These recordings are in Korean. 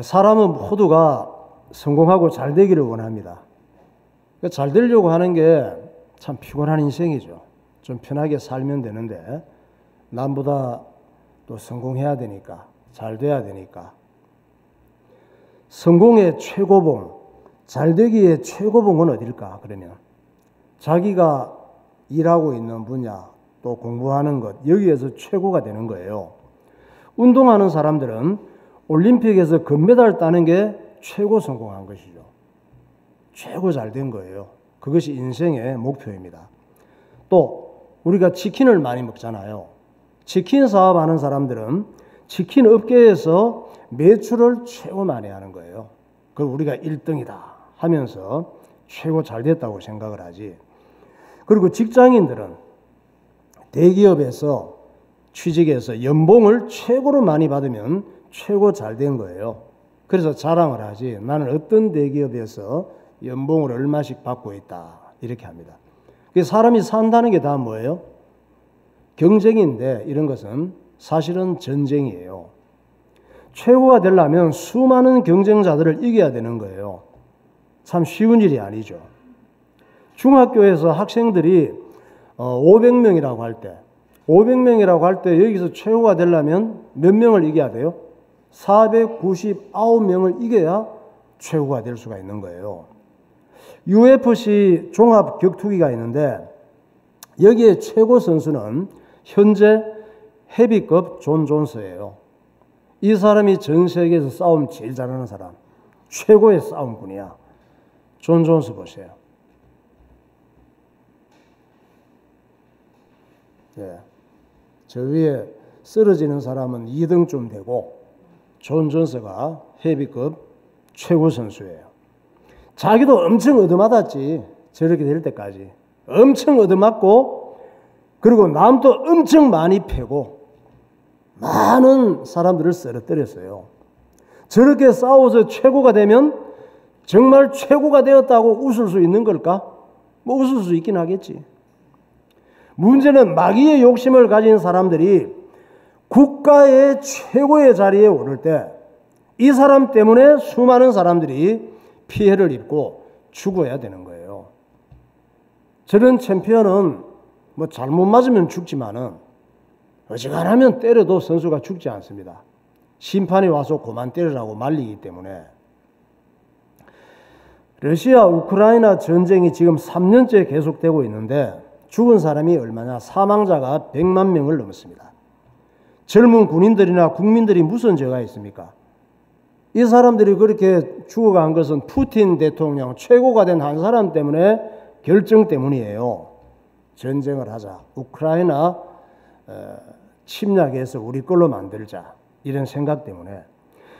사람은 모두가 성공하고 잘 되기를 원합니다. 잘 되려고 하는 게 참 피곤한 인생이죠. 좀 편하게 살면 되는데 남보다 또 성공해야 되니까, 잘 돼야 되니까. 성공의 최고봉, 잘 되기의 최고봉은 어딜까? 그러면 자기가 일하고 있는 분야, 또 공부하는 것, 여기에서 최고가 되는 거예요. 운동하는 사람들은 올림픽에서 금메달 따는 게 최고 성공한 것이죠. 최고 잘 된 거예요. 그것이 인생의 목표입니다. 또 우리가 치킨을 많이 먹잖아요. 치킨 사업하는 사람들은 치킨 업계에서 매출을 최고 많이 하는 거예요. 그걸 우리가 1등이다 하면서 최고 잘 됐다고 생각을 하지. 그리고 직장인들은 대기업에서 취직해서 연봉을 최고로 많이 받으면 최고 잘 된 거예요. 그래서 자랑을 하지. 나는 어떤 대기업에서 연봉을 얼마씩 받고 있다. 이렇게 합니다. 사람이 산다는 게 다 뭐예요? 경쟁인데 이런 것은 사실은 전쟁이에요. 최고가 되려면 수많은 경쟁자들을 이겨야 되는 거예요. 참 쉬운 일이 아니죠. 중학교에서 학생들이 500명이라고 할 때 500명이라고 할 때 여기서 최고가 되려면 몇 명을 이겨야 돼요? 499명을 이겨야 최고가 될 수가 있는 거예요. UFC 종합 격투기가 있는데 여기에 최고 선수는 현재 헤비급 존 존스예요. 이 사람이 전 세계에서 싸움 제일 잘하는 사람, 최고의 싸움꾼이야. 존 존스 보세요. 예. 저 위에 쓰러지는 사람은 2등쯤 되고 존 존스가 헤비급 최고 선수예요. 자기도 엄청 얻어맞았지. 저렇게 될 때까지 엄청 얻어맞고, 그리고 남도 엄청 많이 패고 많은 사람들을 쓰러뜨렸어요. 저렇게 싸워서 최고가 되면 정말 최고가 되었다고 웃을 수 있는 걸까? 뭐 웃을 수 있긴 하겠지. 문제는 마귀의 욕심을 가진 사람들이 국가의 최고의 자리에 오를 때 이 사람 때문에 수많은 사람들이 피해를 입고 죽어야 되는 거예요. 저런 챔피언은 뭐 잘못 맞으면 죽지만은 어지간하면 때려도 선수가 죽지 않습니다. 심판이 와서 그만 때리라고 말리기 때문에. 러시아 우크라이나 전쟁이 지금 3년째 계속되고 있는데 죽은 사람이 얼마냐? 사망자가 100만 명을 넘었습니다. 젊은 군인들이나 국민들이 무슨 죄가 있습니까? 이 사람들이 그렇게 죽어간 것은 푸틴 대통령, 최고가 된 한 사람 때문에, 결정 때문이에요. 전쟁을 하자. 우크라이나 침략해서 우리 걸로 만들자. 이런 생각 때문에.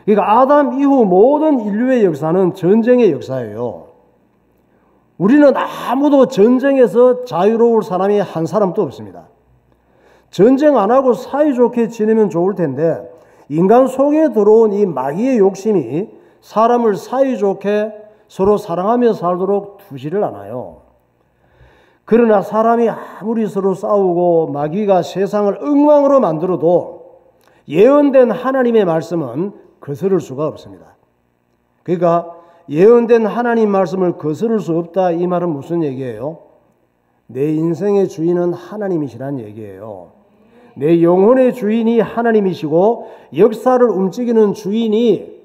그러니까 아담 이후 모든 인류의 역사는 전쟁의 역사예요. 우리는 아무도 전쟁에서 자유로울 사람이 한 사람도 없습니다. 전쟁 안 하고 사이좋게 지내면 좋을 텐데 인간 속에 들어온 이 마귀의 욕심이 사람을 사이좋게 서로 사랑하며 살도록 두지를 않아요. 그러나 사람이 아무리 서로 싸우고 마귀가 세상을 엉망으로 만들어도 예언된 하나님의 말씀은 거스를 수가 없습니다. 그러니까 예언된 하나님 말씀을 거스를 수 없다, 이 말은 무슨 얘기예요? 내 인생의 주인은 하나님이시란 얘기예요. 내 영혼의 주인이 하나님이시고 역사를 움직이는 주인이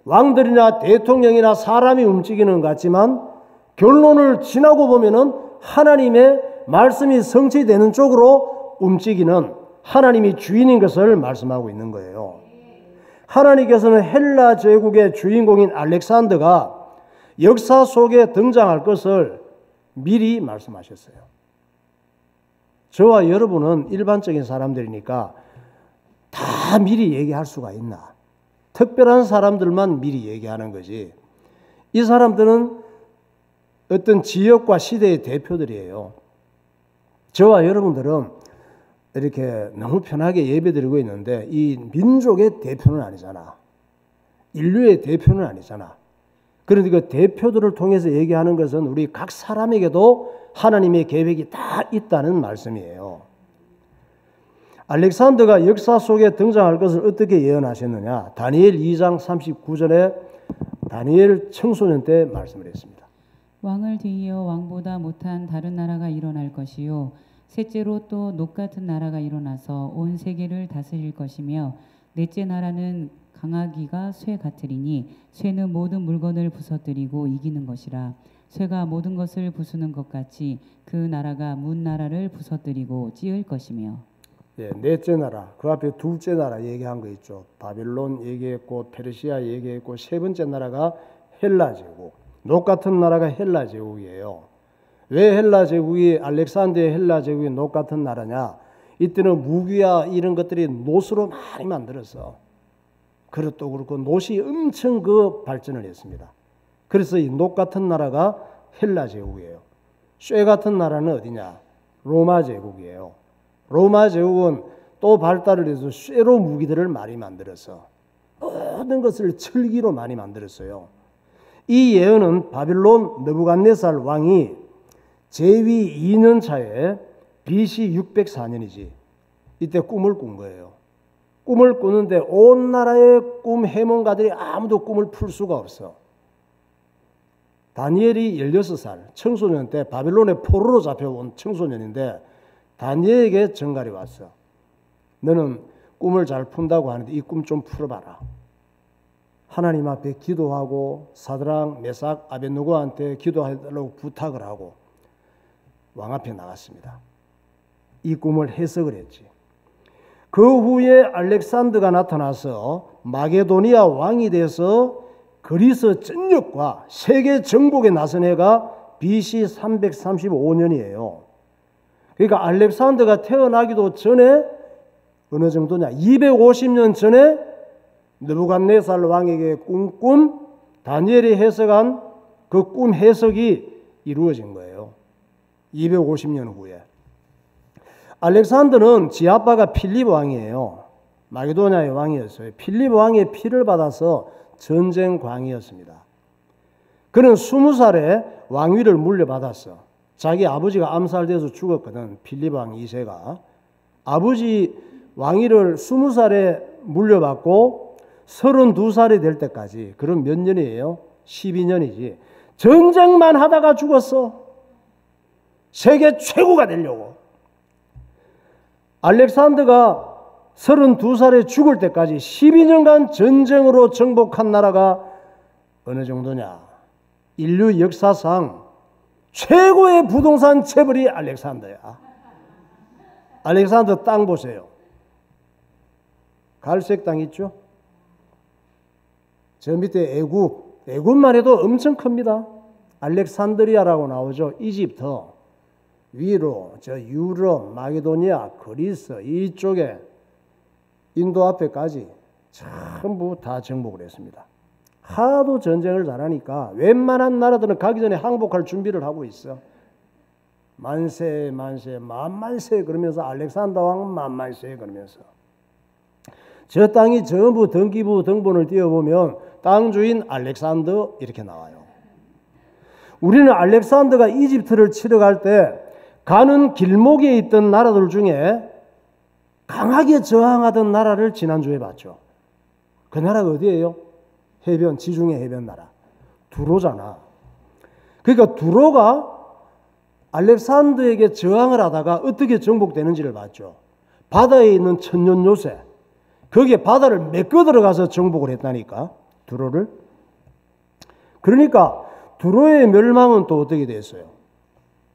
왕들이나 대통령이나 사람이 움직이는 것 같지만 결론을 지나고 보면은 하나님의 말씀이 성취되는 쪽으로 움직이는 하나님이 주인인 것을 말씀하고 있는 거예요. 하나님께서는 헬라 제국의 주인공인 알렉산더가 역사 속에 등장할 것을 미리 말씀하셨어요. 저와 여러분은 일반적인 사람들이니까 다 미리 얘기할 수가 있나? 특별한 사람들만 미리 얘기하는 거지. 이 사람들은 어떤 지역과 시대의 대표들이에요. 저와 여러분들은 이렇게 너무 편하게 예배드리고 있는데 이 민족의 대표는 아니잖아. 인류의 대표는 아니잖아. 그런데 그 대표들을 통해서 얘기하는 것은 우리 각 사람에게도 하나님의 계획이 다 있다는 말씀이에요. 알렉산더가 역사 속에 등장할 것을 어떻게 예언하셨느냐? 다니엘 2장 39절에 다니엘 청소년 때 말씀을 했습니다. 왕을 뒤이어 왕보다 못한 다른 나라가 일어날 것이요 셋째로 또 녹 같은 나라가 일어나서 온 세계를 다스릴 것이며 넷째 나라는 강하기가 쇠 같으리니 쇠는 모든 물건을 부서뜨리고 이기는 것이라. 쇠가 모든 것을 부수는 것 같이 그 나라가 문 나라를 부서뜨리고 찌을 것이며. 예, 넷째 나라, 그 앞에 둘째 나라 얘기한 거 있죠. 바빌론 얘기했고 페르시아 얘기했고 세 번째 나라가 헬라 제국. 녹 같은 나라가 헬라 제국이에요. 왜 헬라 제국이 알렉산더의 헬라 제국이 녹 같은 나라냐? 이때는 무기와 이런 것들이 노스로 많이 만들었어. 그릇도 그렇고 노시 엄청 발전을 했습니다. 그래서 이 녹 같은 나라가 헬라 제국이에요. 쇠 같은 나라는 어디냐? 로마 제국이에요. 로마 제국은 또 발달을 해서 쇠로 무기들을 많이 만들어서 모든 것을 철기로 많이 만들었어요. 이 예언은 바빌론 느부갓네살 왕이 제위 2년 차에 BC 604년이지. 이때 꿈을 꾼 거예요. 꿈을 꾸는데 온 나라의 꿈 해몽가들이 아무도 꿈을 풀 수가 없어. 다니엘이 16살 청소년 때 바빌론의 포로로 잡혀온 청소년인데 다니엘에게 정갈이 왔어. 너는 꿈을 잘 푼다고 하는데 이 꿈 좀 풀어봐라. 하나님 앞에 기도하고 사드락, 메삭, 아벳느고한테 기도하려고 부탁을 하고 왕 앞에 나갔습니다. 이 꿈을 해석을 했지. 그 후에 알렉산더가 나타나서 마게도니아 왕이 돼서 그리스 전역과 세계 정복에 나선 해가 BC 335년이에요. 그러니까 알렉산더가 태어나기도 전에 어느 정도냐? 250년 전에 느부갓네살 왕에게 꿈 다니엘이 해석한 그 꿈 해석이 이루어진 거예요. 250년 후에. 알렉산더는 지 아빠가 필립 왕이에요. 마게도냐의 왕이었어요. 필립 왕의 피를 받아서 전쟁 광이었습니다. 그는 20살에 왕위를 물려받았어. 자기 아버지가 암살돼서 죽었거든. 필립 왕 2세가. 아버지 왕위를 20살에 물려받고 32살이 될 때까지. 그럼 몇 년이에요? 12년이지. 전쟁만 하다가 죽었어. 세계 최고가 되려고. 알렉산더가 32살에 죽을 때까지 12년간 전쟁으로 정복한 나라가 어느 정도냐? 인류 역사상 최고의 부동산 재벌이 알렉산더야. 알렉산더 땅 보세요. 갈색 땅 있죠? 저 밑에 애굽만 해도 엄청 큽니다. 알렉산드리아라고 나오죠. 이집트 위로 저 유럽, 마게도니아, 그리스 이쪽에 인도 앞에까지 전부 다 정복을 했습니다. 하도 전쟁을 잘하니까 웬만한 나라들은 가기 전에 항복할 준비를 하고 있어. 만세 만세 만만세 그러면서 알렉산더 왕은 만만세 그러면서 저 땅이 전부 등기부 등본을 띄워보면 땅 주인 알렉산더 이렇게 나와요. 우리는 알렉산더가 이집트를 치러 갈 때 가는 길목에 있던 나라들 중에 강하게 저항하던 나라를 지난주에 봤죠. 그 나라가 어디예요? 해변, 지중해 해변 나라. 두로잖아. 그러니까 두로가 알렉산더에게 저항을 하다가 어떻게 정복되는지를 봤죠. 바다에 있는 천년 요새. 거기에 바다를 메꿔 들어가서 정복을 했다니까. 두로를. 그러니까 두로의 멸망은 또 어떻게 됐어요?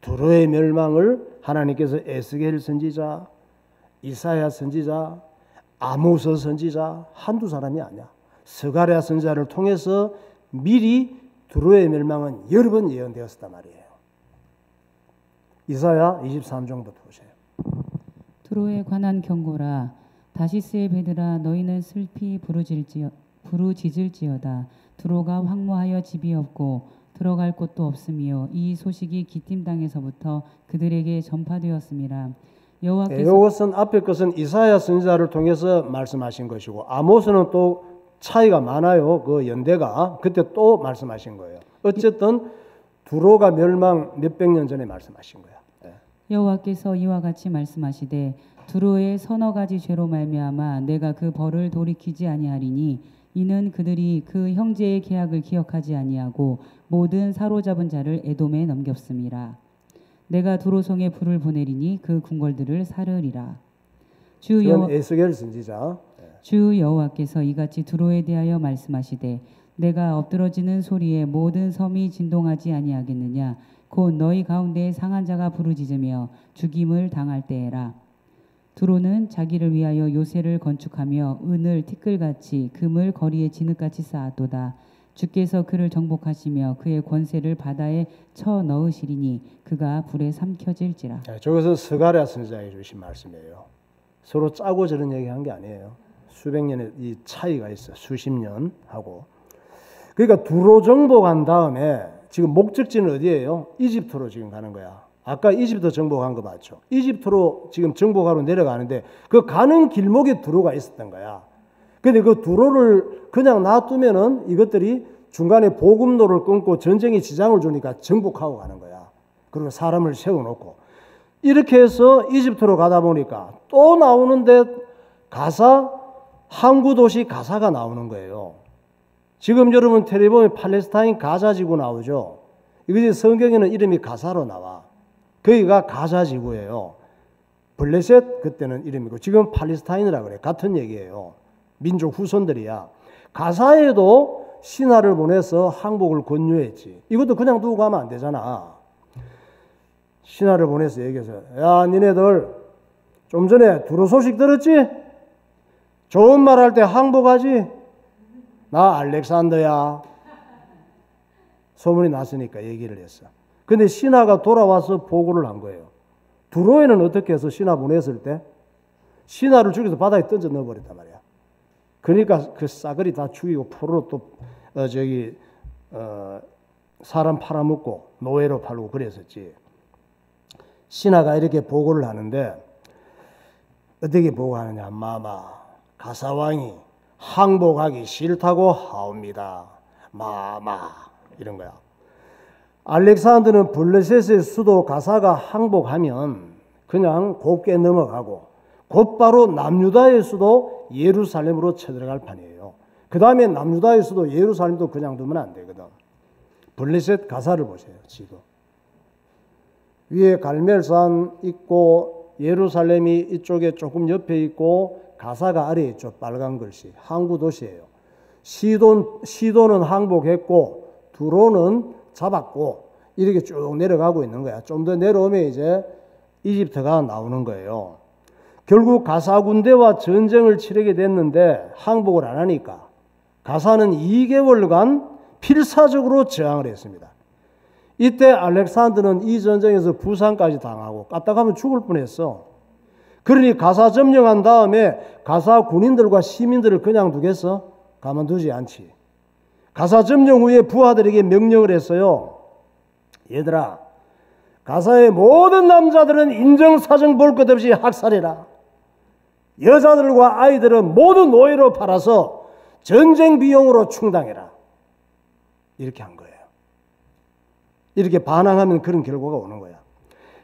두로의 멸망을 하나님께서 에스겔 선지자, 이사야 선지자, 아모스 선지자 한두 사람이 아니야. 스가랴 선지자를 통해서 미리 두로의 멸망은 여러 번 예언되었단 말이에요. 이사야 23장부터 보세요. 두로에 관한 경고라. 다시스의 배들아 너희는 슬피 부르짖을지어다. 두로가 황무하여 집이 없고 들어갈 곳도 없으며 이 소식이 기띔 땅에서부터 그들에게 전파되었음이라. 여호와께서 이것은 앞에 것은 이사야 선지자를 통해서 말씀하신 것이고 아모스는 또 차이가 많아요. 그 연대가 그때 또 말씀하신 거예요. 어쨌든 두로가 멸망 몇백 년 전에 말씀하신 거야. 여호와께서 이와 같이 말씀하시되 두로의 서너 가지 죄로 말미암아 내가 그 벌을 돌이키지 아니하리니 이는 그들이 그 형제의 계약을 기억하지 아니하고 모든 사로잡은 자를 에돔에 넘겼음이라. 내가 두로성에 불을 보내리니 그 궁궐들을 사르리라. 이건 에스겔 선지자. 주 여호와께서 이같이 두로에 대하여 말씀하시되 내가 엎드러지는 소리에 모든 섬이 진동하지 아니하겠느냐. 곧 너희 가운데에 상한 자가 부르짖으며 죽임을 당할 때에라. 두로는 자기를 위하여 요새를 건축하며 은을 티끌같이 금을 거리에 진흙같이 쌓았도다. 주께서 그를 정복하시며 그의 권세를 바다에 쳐 넣으시리니 그가 불에 삼켜질지라. 저것은 스가랴 선지자에 주신 말씀이에요. 서로 짜고 저런 얘기한 게 아니에요. 수백 년의 이 차이가 있어. 수십 년 하고. 그러니까 두로 정복한 다음에 지금 목적지는 어디예요? 이집트로 지금 가는 거야. 아까 이집트 정복한 거 맞죠? 이집트로 지금 정복하러 내려가는데 그 가는 길목에 두로가 있었던 거야. 근데 그 두로를 그냥 놔두면은 이것들이 중간에 보급로를 끊고 전쟁에 지장을 주니까 정복하고 가는 거야. 그리고 사람을 세워놓고. 이렇게 해서 이집트로 가다 보니까 또 나오는데 가사, 항구 도시 가사가 나오는 거예요. 지금 여러분 텔레비전에 팔레스타인 가자지구 나오죠? 이것이 성경에는 이름이 가사로 나와. 거기가 가자지구예요. 블레셋 그때는 이름이고 지금 팔레스타인이라 그래. 같은 얘기예요. 민족 후손들이야. 가사에도 신하를 보내서 항복을 권유했지. 이것도 그냥 두고 가면 안 되잖아. 신하를 보내서 얘기해서 야 니네들 좀 전에 두로 소식 들었지? 좋은 말 할 때 항복하지? 나 알렉산더야. 소문이 났으니까 얘기를 했어. 근데 신하가 돌아와서 보고를 한 거예요. 두로에는 어떻게 해서 신하 보냈을 때 신하를 죽여서 바다에 던져 넣어버렸단 말이야. 그러니까 그 싸그리 다 죽이고 포로로 또 사람 팔아먹고 노예로 팔고 그랬었지. 신하가 이렇게 보고를 하는데 어떻게 보고하느냐. 마마 가사왕이 항복하기 싫다고 하옵니다. 마마 이런 거야. 알렉산더는 블레셋의 수도 가사가 항복하면 그냥 곱게 넘어가고 곧바로 남유다의 수도 예루살렘으로 쳐들어갈 판이에요. 그 다음에 남유다의 수도 예루살렘도 그냥 두면 안 되거든. 블레셋 가사를 보세요. 지도. 위에 갈멜산 있고 예루살렘이 이쪽에 조금 옆에 있고 가사가 아래에 있죠. 빨간 글씨. 항구 도시예요. 시돈은 항복했고 두로는 잡았고 이렇게 쭉 내려가고 있는 거야. 좀 더 내려오면 이제 이집트가 나오는 거예요. 결국 가사 군대와 전쟁을 치르게 됐는데 항복을 안 하니까 가사는 2개월간 필사적으로 저항을 했습니다. 이때 알렉산더는 이 전쟁에서 부상까지 당하고 까딱하면 죽을 뻔했어. 그러니 가사 점령한 다음에 가사 군인들과 시민들을 그냥 두겠어? 가만두지 않지. 가사 점령 후에 부하들에게 명령을 했어요. 얘들아, 가사의 모든 남자들은 인정사정 볼 것 없이 학살해라. 여자들과 아이들은 모두 노예로 팔아서 전쟁 비용으로 충당해라. 이렇게 한 거예요. 이렇게 반항하면 그런 결과가 오는 거야.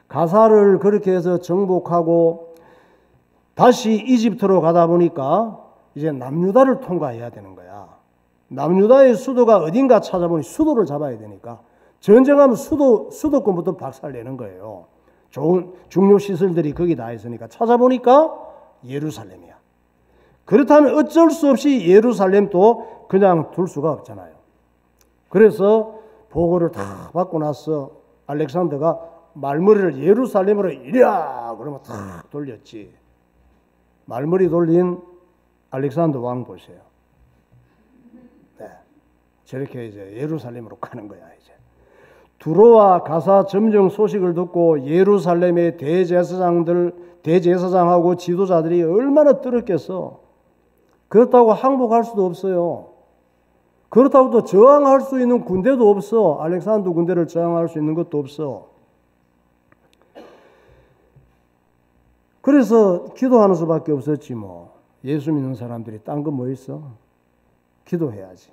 가사를 그렇게 해서 정복하고 다시 이집트로 가다 보니까 이제 남유다를 통과해야 되는 거야. 남유다의 수도가 어딘가 찾아보니 수도를 잡아야 되니까 전쟁하면 수도권부터 박살내는 거예요. 좋은 중요 시설들이 거기 다 있으니까 찾아보니까 예루살렘이야. 그렇다면 어쩔 수 없이 예루살렘도 그냥 둘 수가 없잖아요. 그래서 보고를 다 받고 나서 알렉산더가 말머리를 예루살렘으로 이랴 그러면 탁 돌렸지. 말머리 돌린 알렉산더 왕 보세요. 네, 저렇게 이제 예루살렘으로 가는 거야. 이제 두로와 가사 점령 소식을 듣고 예루살렘의 대제사장하고 지도자들이 얼마나 떨었겠어. 그렇다고 항복할 수도 없어요. 그렇다고 또 저항할 수 있는 군대도 없어. 알렉산더 군대를 저항할 수 있는 것도 없어. 그래서 기도하는 수밖에 없었지 뭐. 예수 믿는 사람들이 딴 거 뭐 있어? 기도해야지.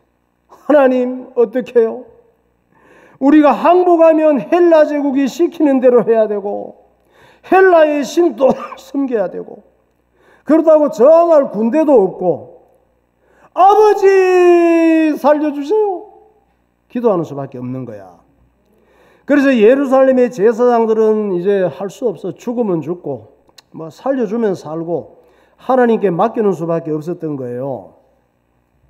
하나님 어떻게 해요? 우리가 항복하면 헬라 제국이 시키는 대로 해야 되고 헬라의 신도 섬겨야 되고, 그렇다고 저항할 군대도 없고, 아버지 살려주세요 기도하는 수밖에 없는 거야. 그래서 예루살렘의 제사장들은 이제 할 수 없어. 죽으면 죽고 뭐 살려주면 살고 하나님께 맡기는 수밖에 없었던 거예요.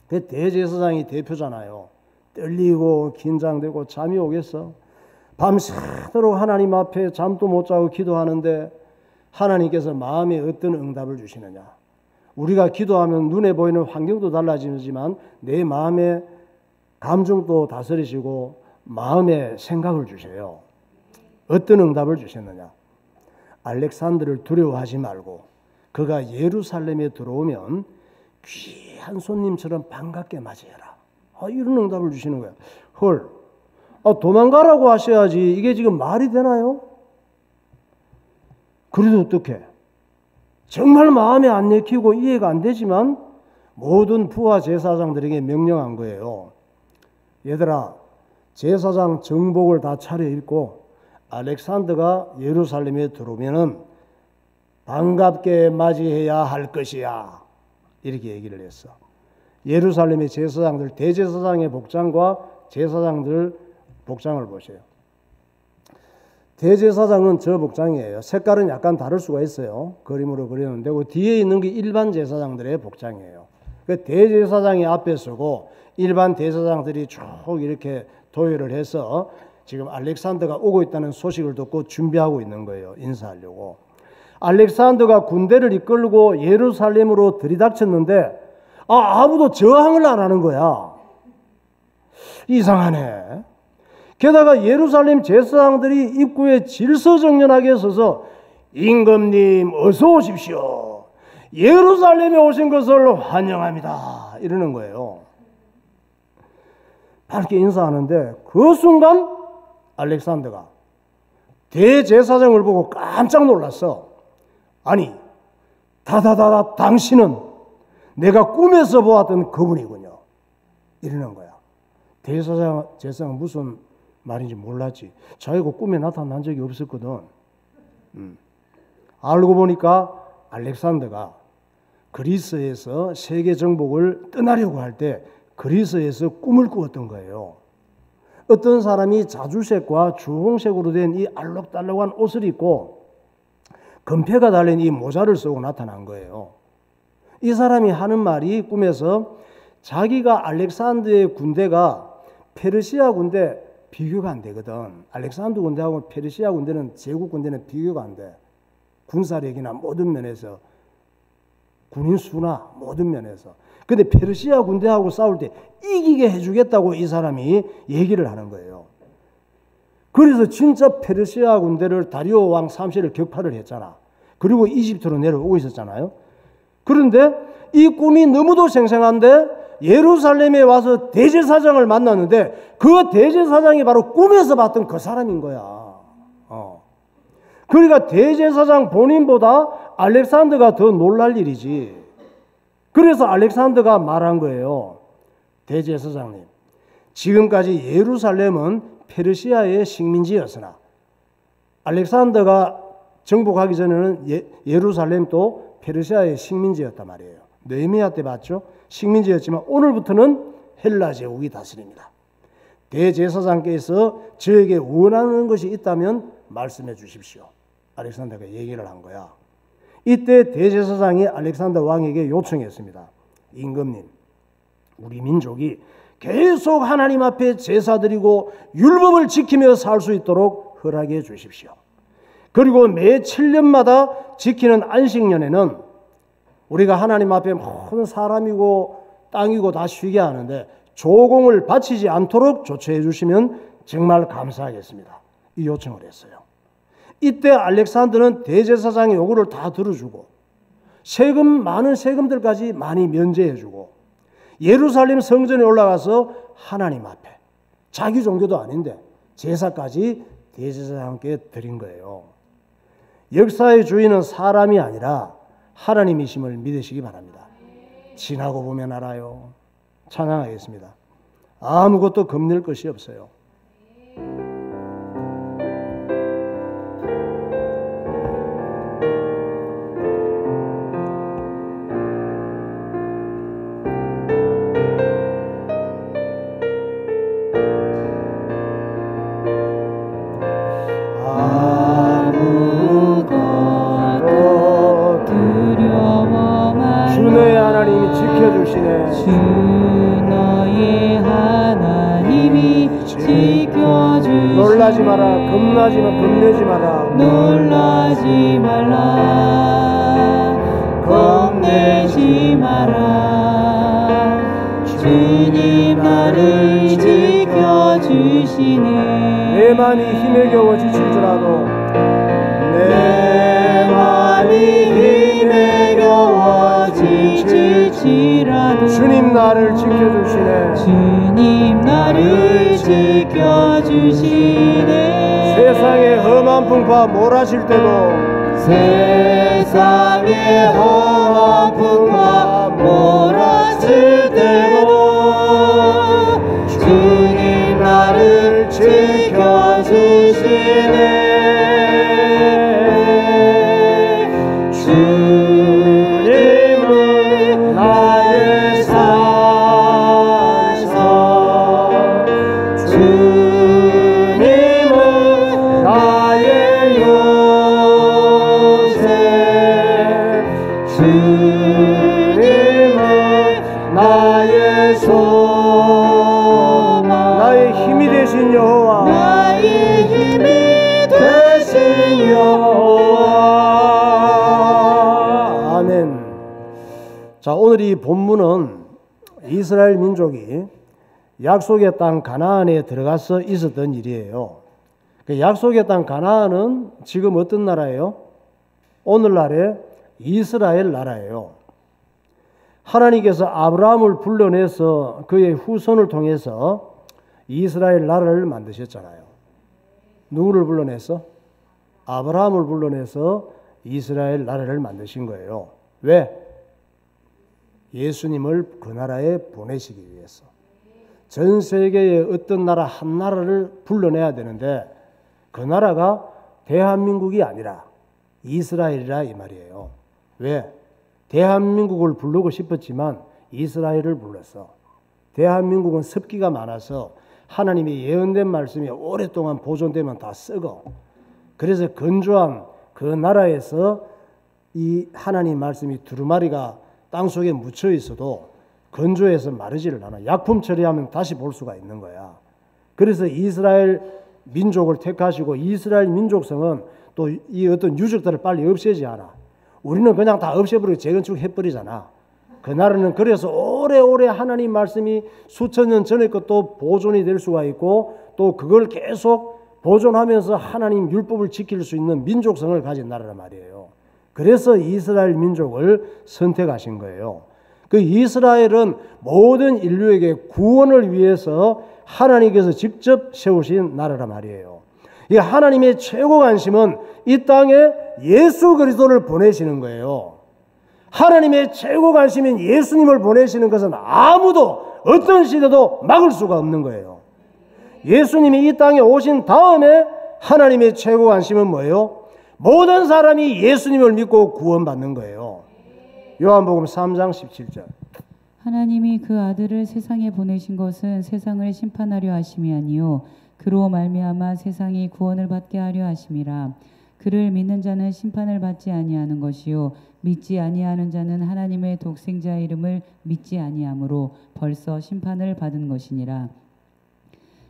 그 대제사장이 대표잖아요. 떨리고 긴장되고 잠이 오겠어. 밤새도록 하나님 앞에 잠도 못 자고 기도하는데 하나님께서 마음에 어떤 응답을 주시느냐. 우리가 기도하면 눈에 보이는 환경도 달라지지만 내 마음의 감정도 다스리시고 마음의 생각을 주세요. 어떤 응답을 주셨느냐. 알렉산더를 두려워하지 말고 그가 예루살렘에 들어오면 귀한 손님처럼 반갑게 맞이해라. 이런 응답을 주시는 거야. 헐, 도망가라고 하셔야지. 이게 지금 말이 되나요? 그래도 어떡해. 정말 마음에 안 내키고 이해가 안 되지만 모든 부하 제사장들에게 명령한 거예요. 얘들아, 제사장 정복을 다 차려입고 알렉산더가 예루살렘에 들어오면은 반갑게 맞이해야 할 것이야. 이렇게 얘기를 했어. 예루살렘의 제사장들, 대제사장의 복장과 제사장들 복장을 보세요. 대제사장은 저 복장이에요. 색깔은 약간 다를 수가 있어요. 그림으로 그리는데 그 뒤에 있는 게 일반 제사장들의 복장이에요. 그 대제사장이 앞에 서고 일반 대제사장들이 쭉 이렇게 도열을 해서 지금 알렉산더가 오고 있다는 소식을 듣고 준비하고 있는 거예요. 인사하려고. 알렉산더가 군대를 이끌고 예루살렘으로 들이닥쳤는데 아무도 저항을 안 하는 거야. 이상하네. 게다가 예루살렘 제사장들이 입구에 질서정연하게 서서 임금님 어서 오십시오. 예루살렘에 오신 것을 환영합니다. 이러는 거예요. 밝게 인사하는데 그 순간 알렉산더가 대제사장을 보고 깜짝 놀랐어. 아니, 다다다다 당신은 내가 꿈에서 보았던 그분이군요. 이러는 거야. 제사장은 무슨 말인지 몰랐지. 자기가 꿈에 나타난 적이 없었거든. 알고 보니까 알렉산더가 그리스에서 세계 정복을 떠나려고 할 때 그리스에서 꿈을 꾸었던 거예요. 어떤 사람이 자주색과 주홍색으로 된 이 알록달록한 옷을 입고 금패가 달린 이 모자를 쓰고 나타난 거예요. 이 사람이 하는 말이 꿈에서 자기가 알렉산더의 군대가 페르시아 군대 비교가 안 되거든. 알렉산더 군대하고 페르시아 군대는 제국 군대는 비교가 안 돼. 군사력이나 모든 면에서 군인 수나 모든 면에서. 근데 페르시아 군대하고 싸울 때 이기게 해주겠다고 이 사람이 얘기를 하는 거예요. 그래서 진짜 페르시아 군대를 다리오 왕 3세를 격파를 했잖아. 그리고 이집트로 내려오고 있었잖아요. 그런데 이 꿈이 너무도 생생한데 예루살렘에 와서 대제사장을 만났는데 그 대제사장이 바로 꿈에서 봤던 그 사람인 거야. 그러니까 대제사장 본인보다 알렉산더가 더 놀랄 일이지. 그래서 알렉산더가 말한 거예요. 대제사장님, 지금까지 예루살렘은 페르시아의 식민지였으나 알렉산더가 정복하기 전에는 예루살렘도 페르시아의 식민지였단 말이에요. 느헤미야 때 봤죠? 식민지였지만 오늘부터는 헬라 제국이 다스립니다. 대제사장께서 저에게 원하는 것이 있다면 말씀해 주십시오. 알렉산더가 얘기를 한 거야. 이때 대제사장이 알렉산더 왕에게 요청했습니다. 임금님, 우리 민족이 계속 하나님 앞에 제사드리고 율법을 지키며 살 수 있도록 허락해 주십시오. 그리고 매 7년마다 지키는 안식년에는 우리가 하나님 앞에 모든 사람이고 땅이고 다 쉬게 하는데 조공을 바치지 않도록 조처해 주시면 정말 감사하겠습니다. 이 요청을 했어요. 이때 알렉산더는 대제사장의 요구를 다 들어주고 많은 세금들까지 많이 면제해주고 예루살렘 성전에 올라가서 하나님 앞에 자기 종교도 아닌데 제사까지 대제사장께 드린 거예요. 역사의 주인은 사람이 아니라 하나님이심을 믿으시기 바랍니다. 지나고 보면 알아요. 찬양하겠습니다. 아무것도 겁낼 것이 없어요. 너의 하나님이 지켜주시네. 주 너의 하나님이 지켜주시네. 놀라지 마라. 겁내지 마라. 놀라지 말라. 겁내지 마라. 주님 나를 지켜주시네. 내 맘이 힘에 겨워 지칠지라도 내 맘이 힘에 겨워 지칠지라도 주님 나를 지켜주시네. 주님 나를 지켜주시네. 세상의 험한 풍파 몰아칠 때도 세상의 험한 풍파 몰아칠 때도 주님 나를 지켜주시네. 주님은 나의 산성, 주님은 나의 요새, 주님은 나의 소망, 나의 힘이 되신 여호와, 나의 힘이 되신 여호와. 아멘. 자, 오늘 이 본문은 이스라엘 민족이 약속의 땅 가나안에 들어가서 있었던 일이에요. 그 약속의 땅 가나안은 지금 어떤 나라예요? 오늘날의 이스라엘 나라예요. 하나님께서 아브라함을 불러내서 그의 후손을 통해서 이스라엘 나라를 만드셨잖아요. 누구를 불러내서? 아브라함을 불러내서 이스라엘 나라를 만드신 거예요. 왜? 예수님을 그 나라에 보내시기 위해서. 전 세계의 어떤 나라 한 나라를 불러내야 되는데 그 나라가 대한민국이 아니라 이스라엘이라 이 말이에요. 왜? 대한민국을 부르고 싶었지만 이스라엘을 불렀어. 대한민국은 습기가 많아서 하나님의 예언된 말씀이 오랫동안 보존되면 다 썩어. 그래서 건조한 그 나라에서 이 하나님 말씀이 두루마리가 땅속에 묻혀 있어도 건조해서 마르지를 않아. 약품 처리하면 다시 볼 수가 있는 거야. 그래서 이스라엘 민족을 택하시고 이스라엘 민족성은 또 이 어떤 유적들을 빨리 없애지 않아. 우리는 그냥 다 없애버리고 재건축 해버리잖아. 그 나라는 그래서 오래오래 하나님 말씀이 수천 년 전의 것도 보존이 될 수가 있고 또 그걸 계속 보존하면서 하나님 율법을 지킬 수 있는 민족성을 가진 나라란 말이에요. 그래서 이스라엘 민족을 선택하신 거예요. 그 이스라엘은 모든 인류에게 구원을 위해서 하나님께서 직접 세우신 나라란 말이에요. 이 하나님의 최고 관심은 이 땅에 예수 그리스도를 보내시는 거예요. 하나님의 최고 관심인 예수님을 보내시는 것은 아무도 어떤 시대도 막을 수가 없는 거예요. 예수님이 이 땅에 오신 다음에 하나님의 최고 관심은 뭐예요? 모든 사람이 예수님을 믿고 구원받는 거예요. 요한복음 3장 17절. 하나님이 그 아들을 세상에 보내신 것은 세상을 심판하려 하심이 아니요 그로 말미암아 세상이 구원을 받게 하려 하심이라. 그를 믿는 자는 심판을 받지 아니하는 것이요 믿지 아니하는 자는 하나님의 독생자의 이름을 믿지 아니하므로 벌써 심판을 받은 것이니라.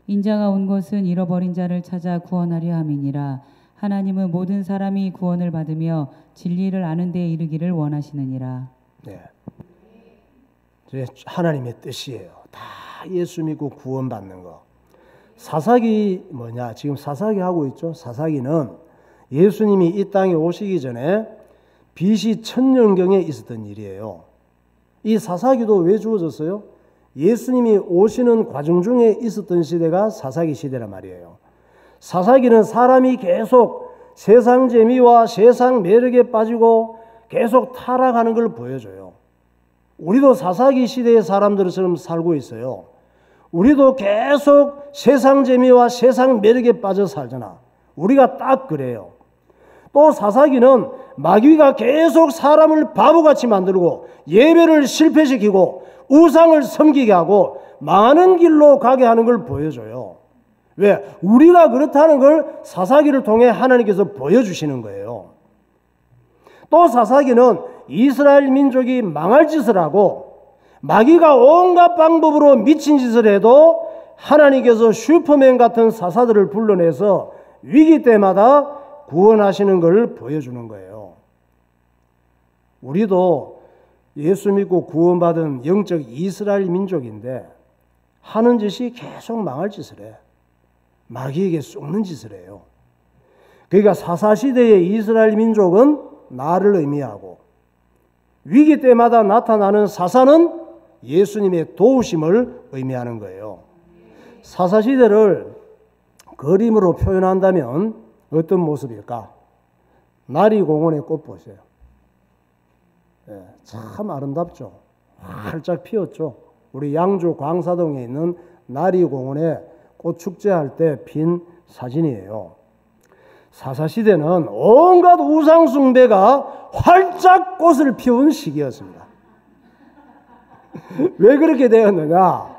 인자가 온 것은 잃어버린 자를 찾아 구원하려 함이니라. 하나님은 모든 사람이 구원을 받으며 진리를 아는 데에 이르기를 원하시느니라. 네. 하나님의 뜻이에요. 다 예수 믿고 구원받는 거. 사사기 뭐냐? 지금 사사기 하고 있죠. 사사기는 예수님이 이 땅에 오시기 전에 BC 1000년경에 있었던 일이에요. 이 사사기도 왜 주어졌어요? 예수님이 오시는 과정 중에 있었던 시대가 사사기 시대란 말이에요. 사사기는 사람이 계속 세상 재미와 세상 매력에 빠지고 계속 타락하는 걸 보여줘요. 우리도 사사기 시대의 사람들처럼 살고 있어요. 우리도 계속 세상 재미와 세상 매력에 빠져 살잖아. 우리가 딱 그래요. 또 사사기는 마귀가 계속 사람을 바보같이 만들고 예배를 실패시키고 우상을 섬기게 하고 많은 길로 가게 하는 걸 보여줘요. 왜? 우리가 그렇다는 걸 사사기를 통해 하나님께서 보여주시는 거예요. 또 사사기는 이스라엘 민족이 망할 짓을 하고 마귀가 온갖 방법으로 미친 짓을 해도 하나님께서 슈퍼맨 같은 사사들을 불러내서 위기 때마다 구원하시는 걸 보여주는 거예요. 우리도 예수 믿고 구원받은 영적 이스라엘 민족인데 하는 짓이 계속 망할 짓을 해. 마귀에게 속는 짓을 해요. 그러니까 사사시대의 이스라엘 민족은 나를 의미하고 위기 때마다 나타나는 사사는 예수님의 도우심을 의미하는 거예요. 사사시대를 그림으로 표현한다면 어떤 모습일까? 나리공원의 꽃 보세요. 참 아름답죠. 활짝 피었죠. 우리 양주 광사동에 있는 나리공원에 꽃 축제할 때 핀 사진이에요. 사사시대는 온갖 우상숭배가 활짝 꽃을 피운 시기였습니다. 왜 그렇게 되었느냐?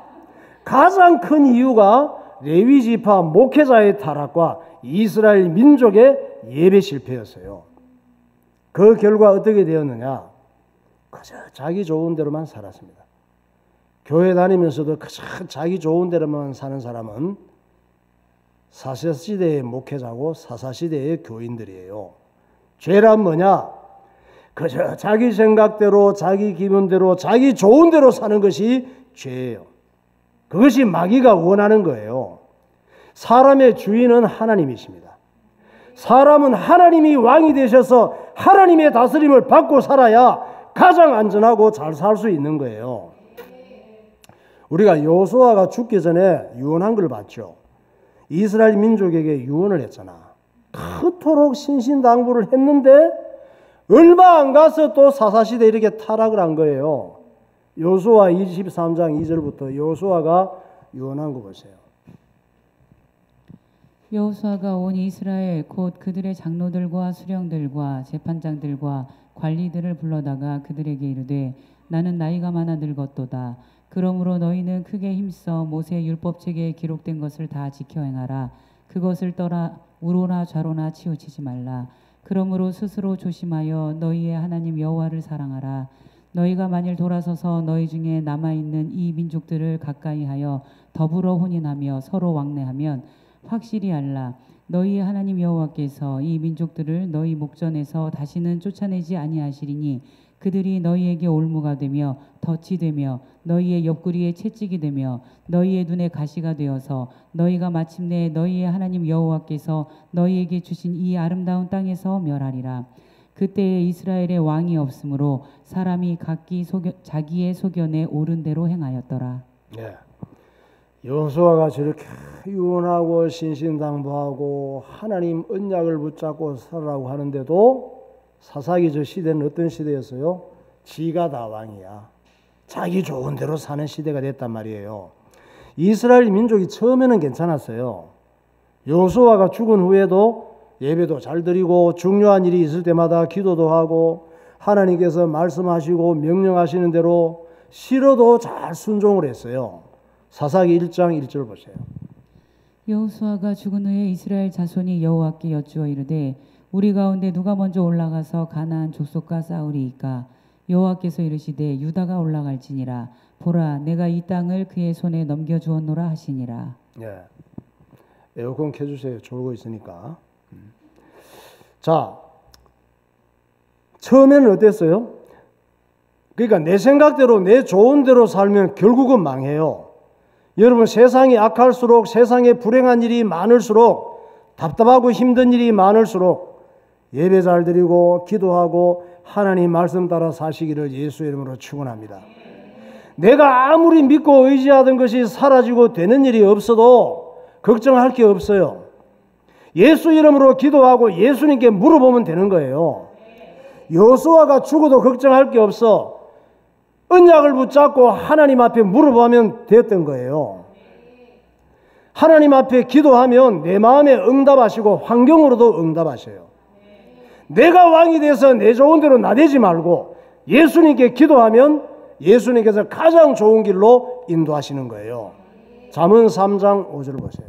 가장 큰 이유가 레위지파 목회자의 타락과 이스라엘 민족의 예배 실패였어요. 그 결과 어떻게 되었느냐? 그저 자기 좋은 대로만 살았습니다. 교회 다니면서도 그저 자기 좋은 대로만 사는 사람은 사사시대의 목회자고 사사시대의 교인들이에요. 죄란 뭐냐? 그저 자기 생각대로 자기 기분대로 자기 좋은 대로 사는 것이 죄예요. 그것이 마귀가 원하는 거예요. 사람의 주인은 하나님이십니다. 사람은 하나님이 왕이 되셔서 하나님의 다스림을 받고 살아야 가장 안전하고 잘 살 수 있는 거예요. 우리가 여호수아가 죽기 전에 유언한 걸 봤죠. 이스라엘 민족에게 유언을 했잖아. 그토록 신신당부를 했는데 얼마 안 가서 또 사사시대 이렇게 타락을 한 거예요. 여호수아 23장 2절부터 여호수아가 유언한 거 보세요. 여호수아가 온 이스라엘 곧 그들의 장로들과 수령들과 재판장들과 관리들을 불러다가 그들에게 이르되 나는 나이가 많아 늙었도다. 그러므로 너희는 크게 힘써 모세 율법책에 기록된 것을 다 지켜 행하라. 그것을 떠나 우로나 좌로나 치우치지 말라. 그러므로 스스로 조심하여 너희의 하나님 여호와를 사랑하라. 너희가 만일 돌아서서 너희 중에 남아있는 이 민족들을 가까이하여 더불어 혼인하며 서로 왕래하면 확실히 알라. 너희의 하나님 여호와께서 이 민족들을 너희 목전에서 다시는 쫓아내지 아니하시리니 그들이 너희에게 올무가 되며 덫이 되며 너희의 옆구리에 채찍이 되며 너희의 눈에 가시가 되어서 너희가 마침내 너희의 하나님 여호와께서 너희에게 주신 이 아름다운 땅에서 멸하리라. 그때에 이스라엘의 왕이 없으므로 사람이 각기 자기의 소견에 옳은 대로 행하였더라. 네. 여호수아가 저렇게 유언하고 신신당부하고 하나님 언약을 붙잡고 살라고 하는데도 사사기 저 시대는 어떤 시대였어요? 지가 다 왕이야. 자기 좋은 대로 사는 시대가 됐단 말이에요. 이스라엘 민족이 처음에는 괜찮았어요. 여호수아가 죽은 후에도 예배도 잘 드리고 중요한 일이 있을 때마다 기도도 하고 하나님께서 말씀하시고 명령하시는 대로 싫어도 잘 순종을 했어요. 사사기 1장 1절 보세요. 여호수아가 죽은 후에 이스라엘 자손이 여호와께 여쭈어 이르되 우리 가운데 누가 먼저 올라가서 가나안 족속과 싸우리이까? 여호와께서 이르시되 유다가 올라갈지니라. 보라 내가 이 땅을 그의 손에 넘겨주었노라 하시니라. 예. 에어컨 켜주세요. 졸고 있으니까. 자, 처음에는 어땠어요? 그러니까 내 생각대로 내 좋은 대로 살면 결국은 망해요. 여러분 세상이 악할수록 세상에 불행한 일이 많을수록 답답하고 힘든 일이 많을수록 예배 잘 드리고 기도하고 하나님 말씀 따라 사시기를 예수 이름으로 축원합니다. 내가 아무리 믿고 의지하던 것이 사라지고 되는 일이 없어도 걱정할 게 없어요. 예수 이름으로 기도하고 예수님께 물어보면 되는 거예요. 여호수아가 죽어도 걱정할 게 없어. 언약을 붙잡고 하나님 앞에 물어보면 되었던 거예요. 하나님 앞에 기도하면 내 마음에 응답하시고 환경으로도 응답하셔요. 내가 왕이 돼서 내 좋은 대로 나대지 말고 예수님께 기도하면 예수님께서 가장 좋은 길로 인도하시는 거예요. 잠언 3장 5절 보세요.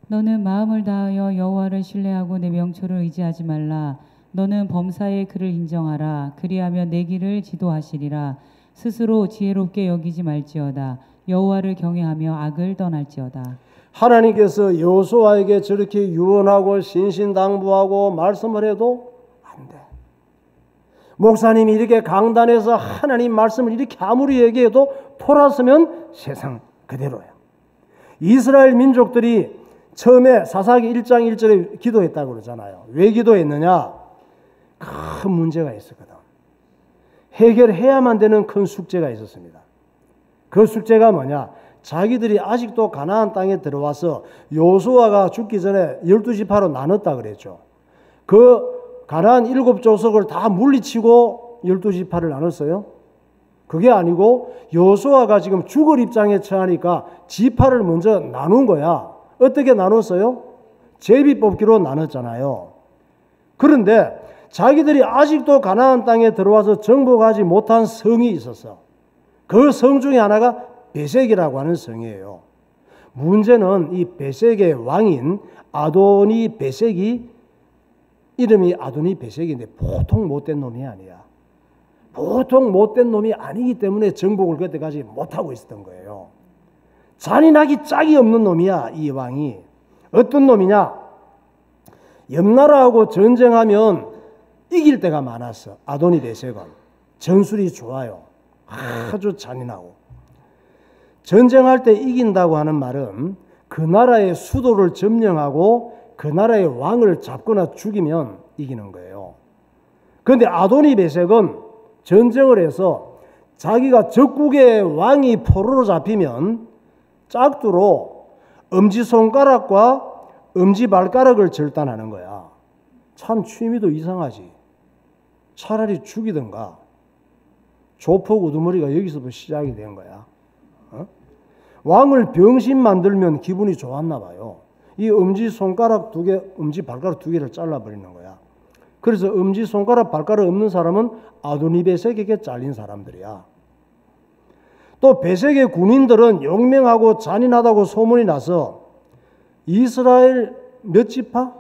너는 마음을 다하여 여호와를 신뢰하고 내 명초를 의지하지 말라. 너는 범사의 그를 인정하라. 그리하면 내 길을 지도하시리라. 스스로 지혜롭게 여기지 말지어다. 여호와를 경외하며 악을 떠날지어다. 하나님께서 여호수아에게 저렇게 유언하고 신신당부하고 말씀을 해도 안 돼. 목사님이 이렇게 강단에서 하나님 말씀을 이렇게 아무리 얘기해도 돌아서면 세상 그대로야. 이스라엘 민족들이 처음에 사사기 1장 1절에 기도했다고 그러잖아요. 왜 기도했느냐? 큰 문제가 있었거든. 해결해야만 되는 큰 숙제가 있었습니다. 그 숙제가 뭐냐? 자기들이 아직도 가나안 땅에 들어와서 여호수아가 죽기 전에 12지파로 나눴다 그랬죠. 그 가나안 7족속을 다 물리치고 12지파를 나눴어요. 그게 아니고 여호수아가 지금 죽을 입장에 처하니까 지파를 먼저 나눈 거야. 어떻게 나눴어요? 제비뽑기로 나눴잖아요. 그런데 자기들이 아직도 가나안 땅에 들어와서 정복하지 못한 성이 있었어. 그 성 중에 하나가 베색이라고 하는 성이에요. 문제는 이 베색의 왕인 아도니 베색이 이름이 아도니 베색인데 보통 못된 놈이 아니야. 보통 못된 놈이 아니기 때문에 정복을 그때까지 못하고 있었던 거예요. 잔인하기 짝이 없는 놈이야. 이 왕이 어떤 놈이냐? 옆나라하고 전쟁하면 이길 때가 많았어. 아도니 베색은 전술이 좋아요. 아주 잔인하고. 전쟁할 때 이긴다고 하는 말은 그 나라의 수도를 점령하고 그 나라의 왕을 잡거나 죽이면 이기는 거예요. 그런데 아도니 베색은 전쟁을 해서 자기가 적국의 왕이 포로로 잡히면 짝두로 엄지손가락과 엄지발가락을 절단하는 거야. 참 취미도 이상하지. 차라리 죽이든가. 조폭 우두머리가 여기서부터 시작이 된 거야. 왕을 병신 만들면 기분이 좋았나 봐요. 이 엄지손가락 2개, 엄지발가락 2개를 잘라버리는 거야. 그래서 엄지손가락, 발가락 없는 사람은 아도니 베색에게 잘린 사람들이야. 또 베색의 군인들은 용맹하고 잔인하다고 소문이 나서 이스라엘 몇 지파?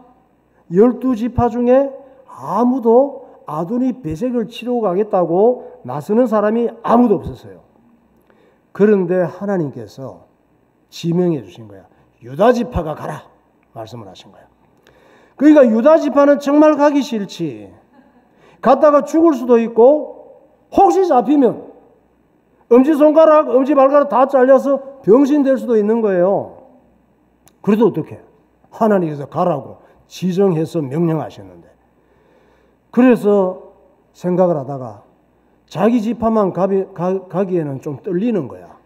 12지파 중에 아무도 아도니 베색을 치러 가겠다고 나서는 사람이 아무도 없었어요. 그런데 하나님께서 지명해 주신 거야. 유다지파가 가라 말씀을 하신 거야. 그러니까 유다지파는 정말 가기 싫지. 갔다가 죽을 수도 있고 혹시 잡히면 엄지손가락, 엄지발가락 다 잘려서 병신 될 수도 있는 거예요. 그래도 어떻게? 하나님께서 가라고 지정해서 명령하셨는데. 그래서 생각을 하다가 자기 지파만 가기에는 좀 떨리는 거야.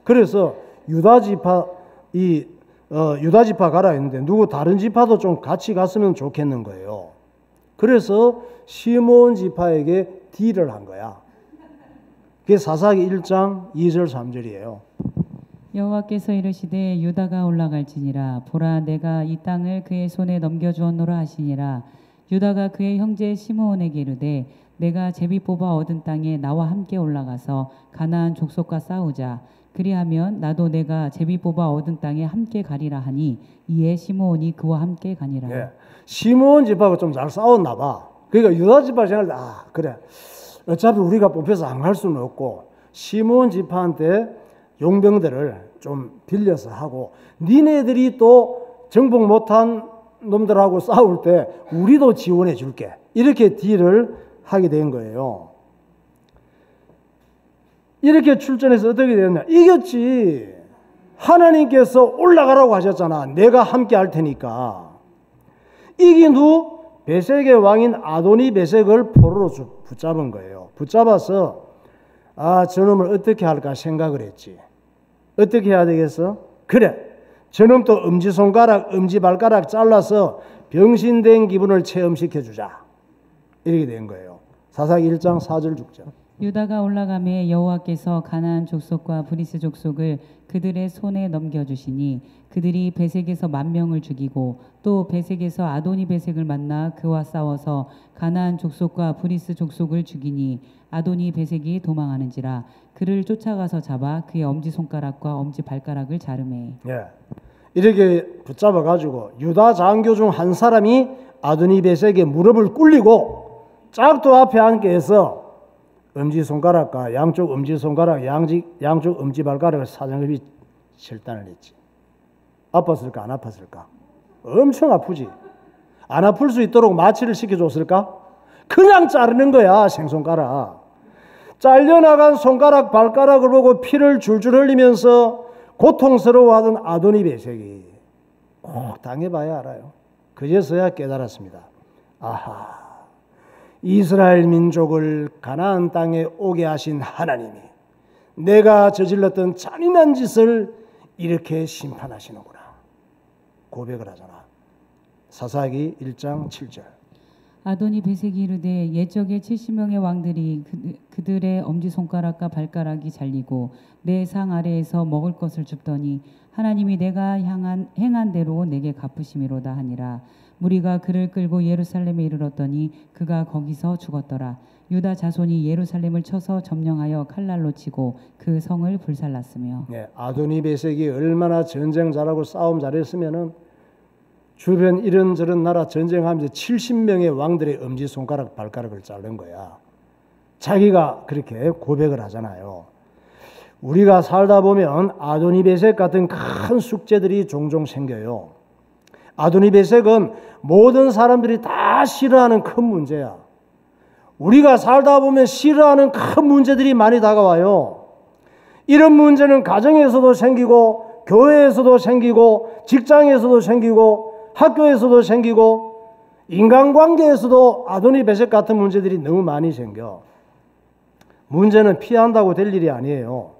그래서 유다지파 가라 했는데 누구 다른 지파도 좀 같이 갔으면 좋겠는 거예요. 그래서 시므온 지파에게 딜을 한 거야. 그게 사사기 1장 2절 3절이에요. 여호와께서 이르시되 유다가 올라갈지니라. 보라 내가 이 땅을 그의 손에 넘겨주었노라 하시니라. 유다가 그의 형제 시므온에게 이르되 내가 제비 뽑아 얻은 땅에 나와 함께 올라가서 가나안 족속과 싸우자. 그리하면 나도 내가 제비 뽑아 얻은 땅에 함께 가리라 하니 이에 시므온이 그와 함께 가니라. 예. 시므온 지파가 좀 잘 싸웠나 봐. 그러니까 유다 지파 생각할 때 그래 어차피 우리가 뽑혀서 안 갈 수는 없고 시므온 지파한테 용병들을 좀 빌려서 하고 니네들이 또 정복 못한 놈들하고 싸울 때 우리도 지원해 줄게. 이렇게 딜을 하게 된 거예요. 이렇게 출전해서 어떻게 되었냐? 이겼지. 하나님께서 올라가라고 하셨잖아. 내가 함께 할 테니까. 이긴 후 베색의 왕인 아도니 베색을 포로로 붙잡은 거예요. 붙잡아서 저놈을 어떻게 할까 생각을 했지. 어떻게 해야 되겠어? 그래, 저놈도 엄지손가락, 엄지발가락 잘라서 병신된 기분을 체험시켜주자. 이렇게 된 거예요. 사사기 1장 4절 6절. 유다가 올라가매 여호와께서 가나안 족속과 브리스 족속을 그들의 손에 넘겨주시니 그들이 베색에서 10,000명을 죽이고 또 베색에서 아도니 베색을 만나 그와 싸워서 가나안 족속과 브리스 족속을 죽이니 아도니 베색이 도망하는지라. 그를 쫓아가서 잡아 그의 엄지손가락과 엄지발가락을 자르매. 예. 이렇게 붙잡아 가지고 유다 장교 중 한 사람이 아도니베섹의 무릎을 꿇리고 짝도 앞에 앉게 해서 엄지손가락과 양쪽 엄지손가락, 양쪽 엄지발가락을 사정없이 절단을 했지. 아팠을까 안 아팠을까? 엄청 아프지. 안 아플 수 있도록 마취를 시켜줬을까? 그냥 자르는 거야. 생손가락. 잘려나간 손가락 발가락을 보고 피를 줄줄 흘리면서 고통스러워하던 아도니베섹이 꼭 당해봐야 알아요. 그제서야 깨달았습니다. 아하, 이스라엘 민족을 가나안 땅에 오게 하신 하나님이 내가 저질렀던 잔인한 짓을 이렇게 심판하시는구나. 고백을 하잖아. 사사기 1장 7절. 아도니베섹이 이르되 옛적에 70명의 왕들이 그들의 엄지손가락과 발가락이 잘리고 내 상 아래에서 먹을 것을 줍더니 하나님이 내가 행한 대로 내게 갚으심이로다 하니라. 무리가 그를 끌고 예루살렘에 이르렀더니 그가 거기서 죽었더라. 유다 자손이 예루살렘을 쳐서 점령하여 칼날로 치고 그 성을 불살랐으며. 네, 아도니베섹이 얼마나 전쟁 잘하고 싸움 잘했으면은 주변 이런저런 나라 전쟁하면서 70명의 왕들의 엄지손가락 발가락을 자른 거야. 자기가 그렇게 고백을 하잖아요. 우리가 살다 보면 아도니베섹 같은 큰 숙제들이 종종 생겨요. 아도니베섹은 모든 사람들이 다 싫어하는 큰 문제야. 우리가 살다 보면 싫어하는 큰 문제들이 많이 다가와요. 이런 문제는 가정에서도 생기고 교회에서도 생기고 직장에서도 생기고 학교에서도 생기고 인간관계에서도 아도니베섹 같은 문제들이 너무 많이 생겨. 문제는 피한다고 될 일이 아니에요.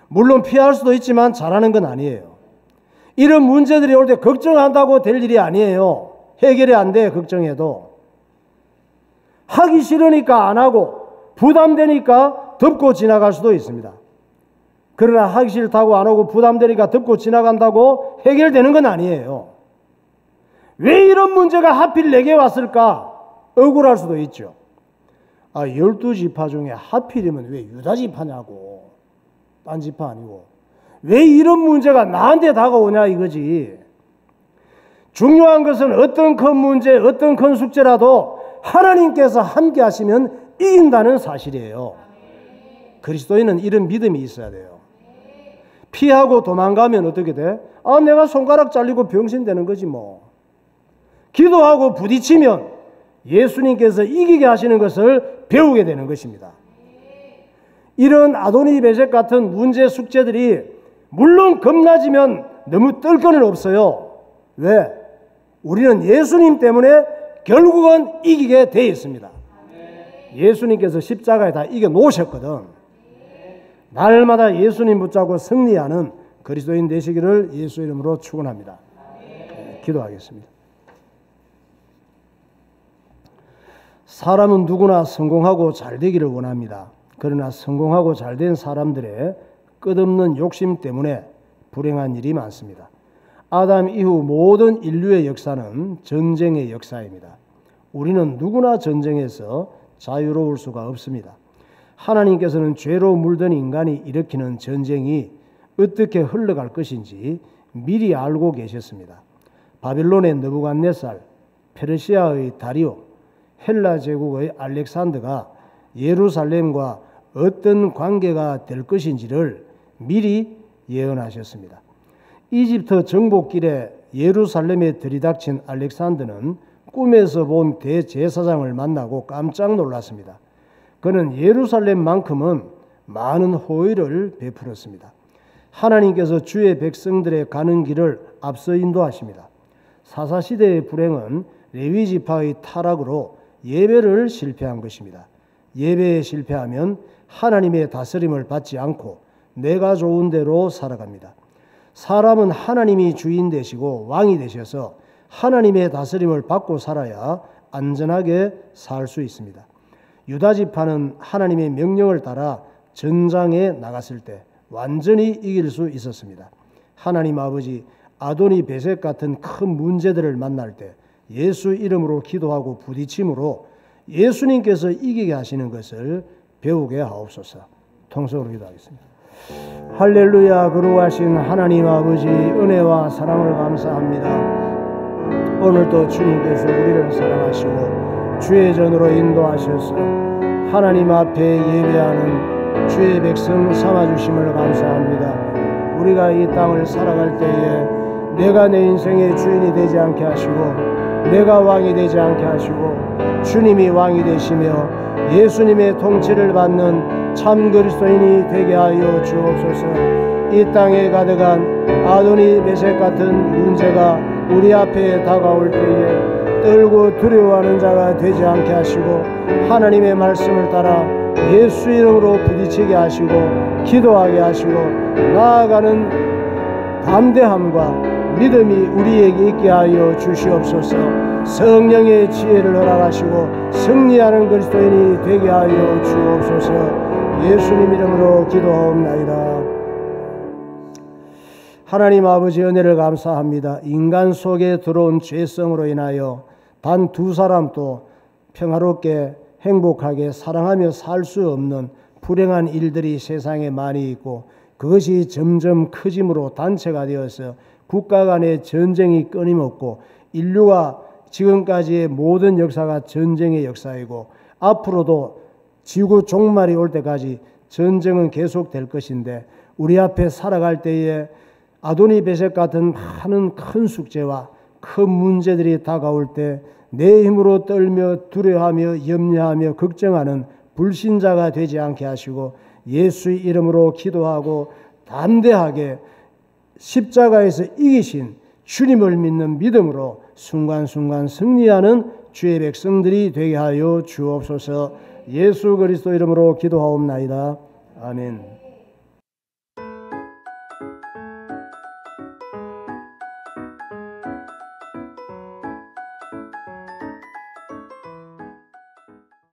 물론 피할 수도 있지만 잘하는 건 아니에요. 이런 문제들이 올 때 걱정한다고 될 일이 아니에요. 해결이 안 돼. 걱정해도. 하기 싫으니까 안 하고 부담되니까 덮고 지나갈 수도 있습니다. 그러나 하기 싫다고 안 하고 부담되니까 덮고 지나간다고 해결되는 건 아니에요. 왜 이런 문제가 하필 내게 왔을까? 억울할 수도 있죠. 12지파 중에 하필이면 왜 유다지파냐고. 딴 지파 아니고. 왜 이런 문제가 나한테 다가오냐 이거지. 중요한 것은 어떤 큰 문제, 어떤 큰 숙제라도 하나님께서 함께 하시면 이긴다는 사실이에요. 그리스도인은 이런 믿음이 있어야 돼요. 피하고 도망가면 어떻게 돼? 내가 손가락 잘리고 병신 되는 거지 뭐. 기도하고 부딪히면 예수님께서 이기게 하시는 것을 배우게 되는 것입니다. 이런 아도니베섹 같은 문제 숙제들이 물론 겁나지면 너무 떨 거는 없어요. 왜? 우리는 예수님 때문에 결국은 이기게 되어 있습니다. 예수님께서 십자가에 다 이겨 놓으셨거든. 날마다 예수님 붙잡고 승리하는 그리스도인 되시기를 예수 이름으로 축원합니다. 기도하겠습니다. 사람은 누구나 성공하고 잘 되기를 원합니다. 그러나 성공하고 잘된 사람들의 끝없는 욕심 때문에 불행한 일이 많습니다. 아담 이후 모든 인류의 역사는 전쟁의 역사입니다. 우리는 누구나 전쟁에서 자유로울 수가 없습니다. 하나님께서는 죄로 물든 인간이 일으키는 전쟁이 어떻게 흘러갈 것인지 미리 알고 계셨습니다. 바빌론의 느부갓네살, 페르시아의 다리오, 헬라 제국의 알렉산더가 예루살렘과 어떤 관계가 될 것인지를 미리 예언하셨습니다. 이집트 정복길에 예루살렘에 들이닥친 알렉산더는 꿈에서 본 대제사장을 만나고 깜짝 놀랐습니다. 그는 예루살렘만큼은 많은 호의를 베풀었습니다. 하나님께서 주의 백성들의 가는 길을 앞서 인도하십니다. 사사시대의 불행은 레위지파의 타락으로 예배를 실패한 것입니다. 예배에 실패하면 하나님의 다스림을 받지 않고 내가 좋은 대로 살아갑니다. 사람은 하나님이 주인 되시고 왕이 되셔서 하나님의 다스림을 받고 살아야 안전하게 살 수 있습니다. 유다지파는 하나님의 명령을 따라 전장에 나갔을 때 완전히 이길 수 있었습니다. 하나님 아버지 아도니베섹 같은 큰 문제들을 만날 때 예수 이름으로 기도하고 부딪힘으로 예수님께서 이기게 하시는 것을 배우게 하옵소서. 통성으로 기도하겠습니다. 할렐루야. 거룩하신 하나님 아버지 은혜와 사랑을 감사합니다. 오늘도 주님께서 우리를 사랑하시고 주의 전으로 인도하셔서 하나님 앞에 예배하는 주의 백성 삼아주심을 감사합니다. 우리가 이 땅을 살아갈 때에 내가 내 인생의 주인이 되지 않게 하시고 내가 왕이 되지 않게 하시고 주님이 왕이 되시며 예수님의 통치를 받는 참 그리스도인이 되게 하여 주옵소서. 이 땅에 가득한 아도니 메섹 같은 문제가 우리 앞에 다가올 때에 떨고 두려워하는 자가 되지 않게 하시고 하나님의 말씀을 따라 예수 이름으로 부딪히게 하시고 기도하게 하시고 나아가는 담대함과 믿음이 우리에게 있게 하여 주시옵소서. 성령의 지혜를 허락하시고 승리하는 그리스도인이 되게 하여 주옵소서. 예수님 이름으로 기도하옵나이다. 하나님 아버지 은혜를 감사합니다. 인간 속에 들어온 죄성으로 인하여 단 두 사람도 평화롭게 행복하게 사랑하며 살 수 없는 불행한 일들이 세상에 많이 있고 그것이 점점 커짐으로 단체가 되어서 국가 간의 전쟁이 끊임없고 인류가 지금까지의 모든 역사가 전쟁의 역사이고 앞으로도 지구 종말이 올 때까지 전쟁은 계속될 것인데 우리 앞에 살아갈 때에 아도니 베섹 같은 많은 큰 숙제와 큰 문제들이 다가올 때 내 힘으로 떨며 두려워하며 염려하며 걱정하는 불신자가 되지 않게 하시고 예수의 이름으로 기도하고 담대하게 십자가에서 이기신 주님을 믿는 믿음으로 순간순간 승리하는 주의 백성들이 되게 하여 주옵소서. 예수 그리스도 이름으로 기도하옵나이다. 아멘.